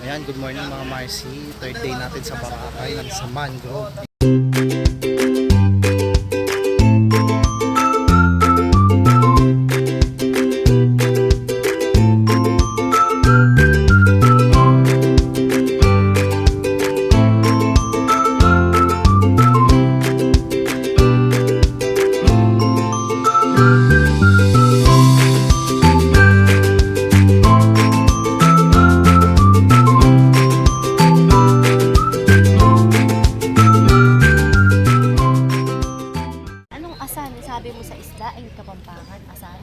Ayan, good morning mga Marcy. Third day natin sa Boracay, sa Mangrove. Sabi mo sa isda ay Kapampangan, asan?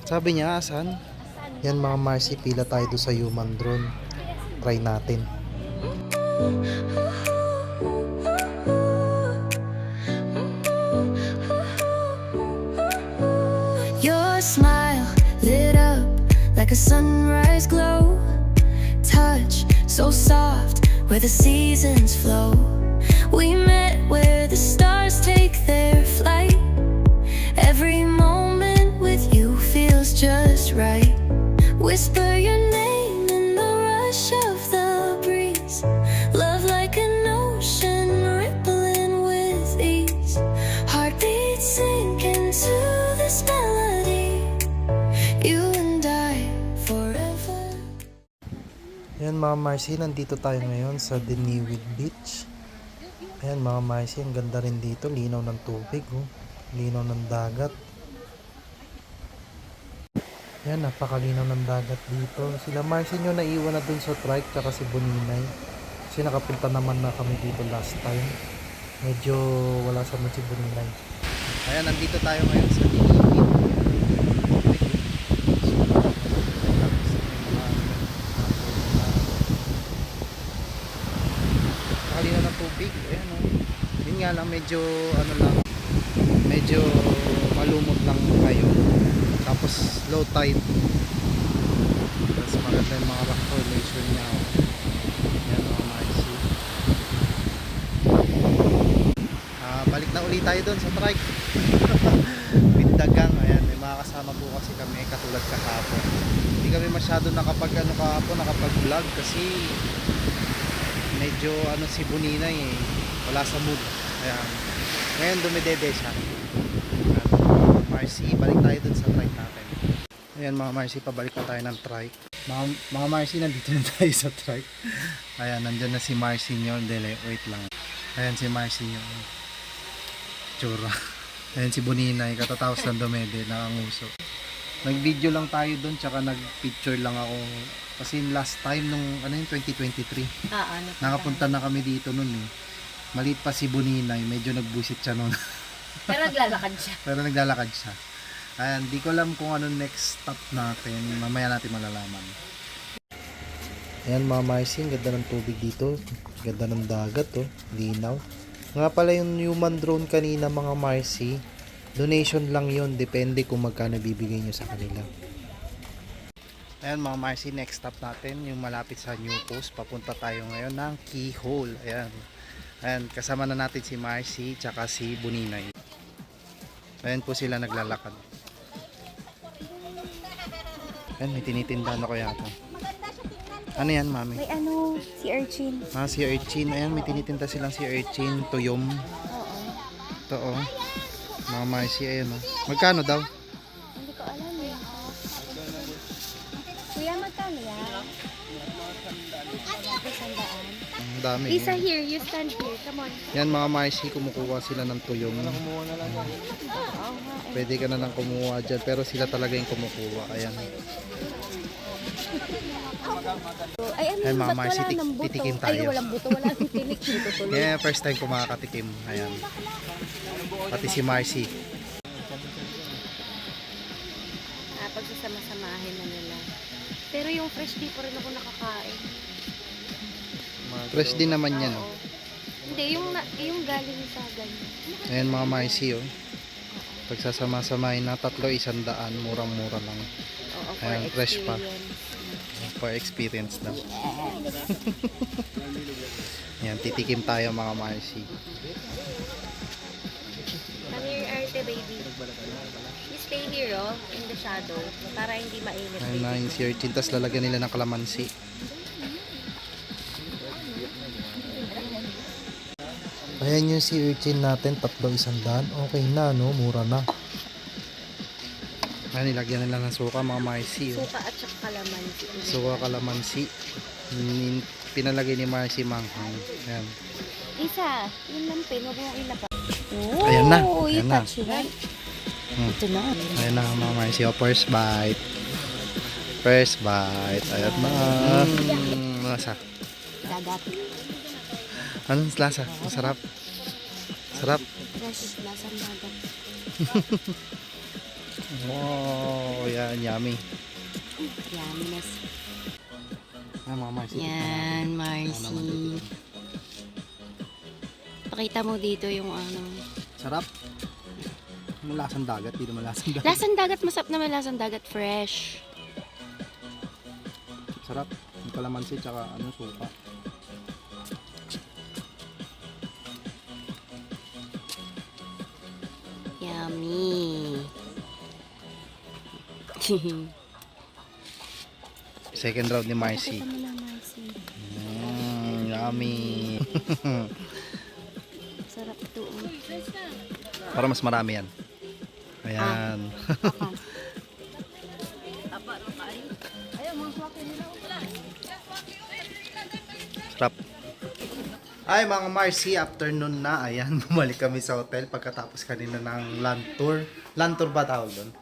Sabi niya, asan? Yan mga Marcy, pila tayo doon sa human drone. Try natin. Your smile lit up like a sunrise glow. Touch so soft where the seasons flow. We met where the stars take their flight. Every moment with you feels just right. Whisper your name in the rush of the breeze. Love like an ocean rippling with ease. Heartbeats sink into this melody. You and I forever. Yan mga Marcy, nandito tayo ngayon sa Diniwid Beach. Ayan mga Marcy, ang ganda rin dito. Linaw ng tubig, oh. Linaw ng dagat. Ayan, napakalinaw ng dagat dito. Sila Marcy nyo naiwan na dun sa trike, tsaka si Boninay. Kasi nakapunta naman na kami dito last time. Medyo wala sa mood si Boninay. Ayan, nandito tayo ngayon sa Diniwid. Napakalinaw ng tubig. Ayan, oh. Yun nga lang, medyo malumot lang kayo. Tapos low tide. Tapos maganda yung mga rock formation niya, oh. Yan mga Marcy. Balik na ulit tayo doon sa trike. Bindagang. Ayan, may mga kasama po kasi kami katulad kahapon. Hindi kami masyado nakapag vlog kasi medyo si Boninay eh, wala sa mood. Ayan. Ngayon dumidede siya. Marcy, balik tayo dun sa trike natin. Ayan mga Marcy, pabalik na tayo ng trike. Mga Marcy, nandito na tayo sa trike. Ayan, nandyan na si Marcy nyo. Dele, wait lang. Ayan si Marcy nyo. Tsura. Ayan si Boninay, katatapos ng dumede, nakanguso. Nag-video lang tayo dun, tsaka nag-picture lang ako. Kasi last time nung 2023. Nakapunta na kami dito nun eh. Maliit pa si Boninay, medyo nagbusit siya nun. Pero naglalakad siya. Pero naglalakad siya. Ayan, di ko alam kung ano next stop natin. Mamaya natin malalaman. Ayan mga Marcy, ganda ng tubig dito. Ganda ng dagat, oh. Linaw. Nga pala yung human drone kanina mga Marcy. Donation lang yun. Depende kung magkano bibigay nyo sa kanila. Ayan mga Marcy, next stop natin yung malapit sa New Post. Papunta tayo ngayon ng Keyhole. Ayan. Ayan, kasama na natin si Marcy tsaka si Boninay. Ayan po sila naglalakad. Ayan, may tinitinda na ko yata. Ano yan, mami? May si Urchin. Si Urchin. Ayan, may tinitinda silang si Urchin, tuyom. Oo. Ito, oh. Mga Marcy, ayan, oh. Magkano daw? Hindi ko alam eh. Kuya, magkano yan? Sandaan. Ang dami. Lisa, here. You stand here. Come on. Yan mga Marcy, kumukuha sila ng tuyom. Oo nga. Pwede ka na lang kumuha dyan, pero sila talaga yung kumukuha. Ayan. Ay, Ayan, mga ba't Marcy, wala ng buto? titikim tayo. Ay, walang buto. Wala ng tinik dito tuloy. Yeah, first time ko makakatikim. Ayan. Pati si Marcy. Pagsasama-samahin na nila. Pero yung fresh di pa rin ako nakakain. Fresh din naman yan, oh. Oo. Hindi, yung galing sa ganyan. Ayan mga Marcy, oh. Pagsasama-samahin na 300, murang-mura lang. Oo, for Ayan, fresh pa. experience. For experience daw. Ayan, titikim tayo mga Marcy. Come here, Ate baby. You stay here, oh, in the shadow. Para hindi mainit. Ayun na yung sea urchin, tapos lalagyan nila ng kalamansi. Ayan yung sea urchin natin, 300. Okay na, no? Mura na. Ayan, nilagyan nila ng suka, mga Marcy. Oh. Suka at saka kalamansi. Suka, kalamansi. Pinalagay ni Marcy manghang. Ayan. Isa, yun lang pin. Huwag mong ilapa. Ayan na, Oh, you ayan na. touch right? Hmm. Ito na. Ayan na, mga Marcy. Oh, first bite. First bite. Ayan na. Lasa. Dagat. Anong lasa? Masarap. Sarap. Fresh. Lasang dagat. Wow, yan, yummy. Yumminess. Ayan, mga Marcy. Yan, Marcy. Pakita mo dito yung ano. Sarap. Malasang dagat, di naman lasang dagat. Lasang dagat, masarap naman lasang dagat. Fresh. Sarap. Yung kalamansi tsaka suka. Yummy. Second round ni Marcy. Pakita mo na, Marcy. Yummy. Sarap ito. Para mas marami yan. Ayan. Sarap. Ay mga Marcy, afternoon na. Ayan, bumalik kami sa hotel pagkatapos kanina ng land tour. Land tour ba tawag doon?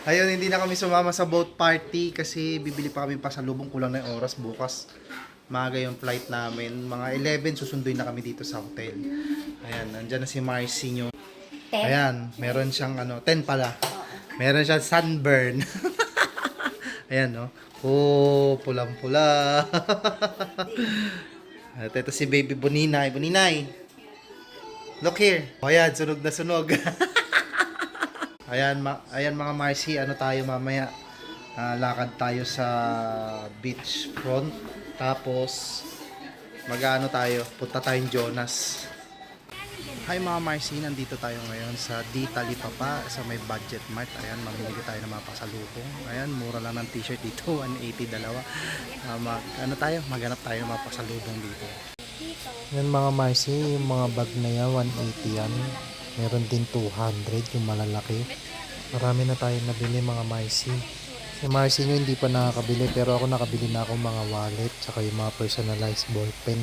Ayun, hindi na kami sumama sa boat party kasi bibili pa kami pasalubong, kulang na yung oras bukas. Maaga yung flight namin. Mga 11 susunduin na kami dito sa hotel. Ayan, nandyan na si Marcy nyo. Ayan, meron siyang 10 pala. Meron siyang sunburn. Ayan, no? Oh, pulang-pula. At ito si baby Boninay. Boninay, look here. O ayan, sunog na sunog. Ayan, ayan mga Marcy, tayo mamaya? Lakad tayo sa beach front. Tapos, tayo, punta tayong Jonas. Hi mga Marcy, nandito tayo ngayon sa Di Talipapa sa may Budget Mart. Ayan, mamimili tayo ng mga pasalubong. Ayan, mura lang ng t-shirt dito, 180 dalawa. Maghanap tayo ng mga pasalubong dito. Yan mga Marcy, yung mga bag na yan, 180 yan. Meron din 200, yung malalaki. Marami na tayong nabili mga Marcy. Si Marcy nyo hindi pa nakakabili, pero ako nakabili na akong mga wallet, tsaka yung mga personalized ballpen.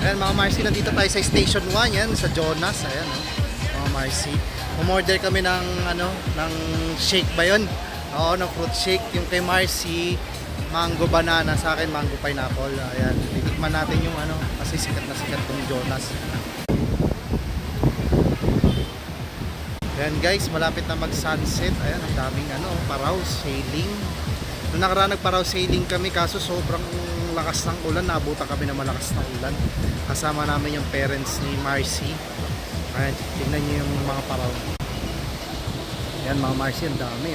Ayan mga Marcy, nandito tayo sa Station 1 yan, sa Jonas. Ayan, mga Marcy. Umorder kami ng shake ba yun? Oo, ng fruit shake. Yung kay Marcy, mango banana. Sa akin, mango pineapple. Ayan, titikman natin yung kasi sikat na sikat tong Jonas. Ayan guys, malapit na mag-sunset. Ayan, ang daming paraw, sailing. Noong nakaraan nagparaw sailing kami, kaso sobrang lakas ng ulan, nabutan kami na malakas na ulan. Kasama namin yung parents ni Marcy. Ayan, tingnan nyo yung mga paraw. Ayan mga Marcy, ang dami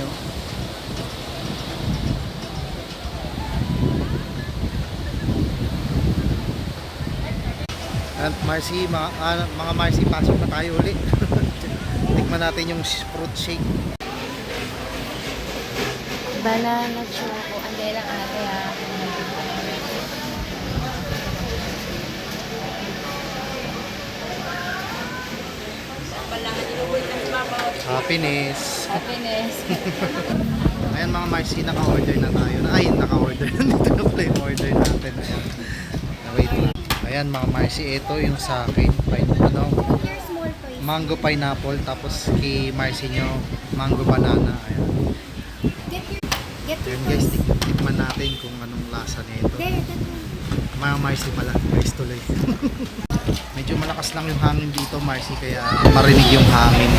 Ayan Marcy, mga Marcy, pasok na tayo ulit. Tikman natin yung fruit shake. Banana choco. Ande lang ate ha. Happiness. Happiness. Ayan mga Marcy, naka-order na tayo. Naka-order. Dito na pala yung order natin. Ayan. Wait lang. Ayan mga Marcy, ito yung sa akin. Mango pineapple, tapos kay Marcy nyo, mango banana. Ayan. Ayan guys, tikman natin kung anong lasa nito. Mga Marcy pala, guys tuloy. Medyo malakas lang yung hangin dito Marcy, kaya marinig yung hangin.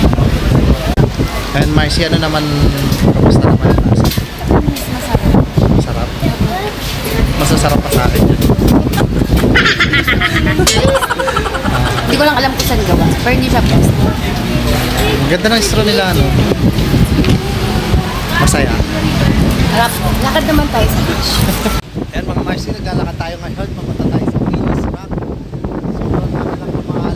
Ayan Marcy, kamusta naman yung lasa? Masarap. Masasarap pa sa akin. Hindi ko lang alam kung saan gawa. Pero hindi siya best. Ang ganda ng straw nila, Masaya. Harap, lakad naman tayo sa beach. Ayan mga Marcy, naglalakad tayo ngayon. Papunta tayo sa Venus Rock. Sobrang dami lang mga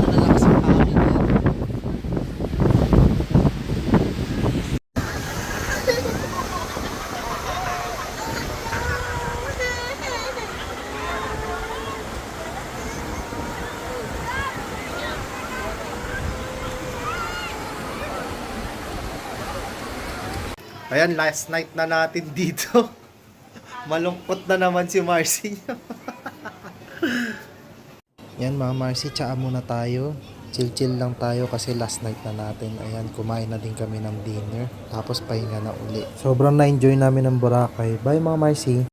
Ayan, last night na natin dito. Malungkot na naman si Marcy. Yan mga Marcy, tsaa muna tayo. Chill-chill lang tayo kasi last night na natin. Ayan, kumain na din kami ng dinner. Tapos pahinga na uli. Sobrang na-enjoy namin ng Boracay. Bye mga Marcy.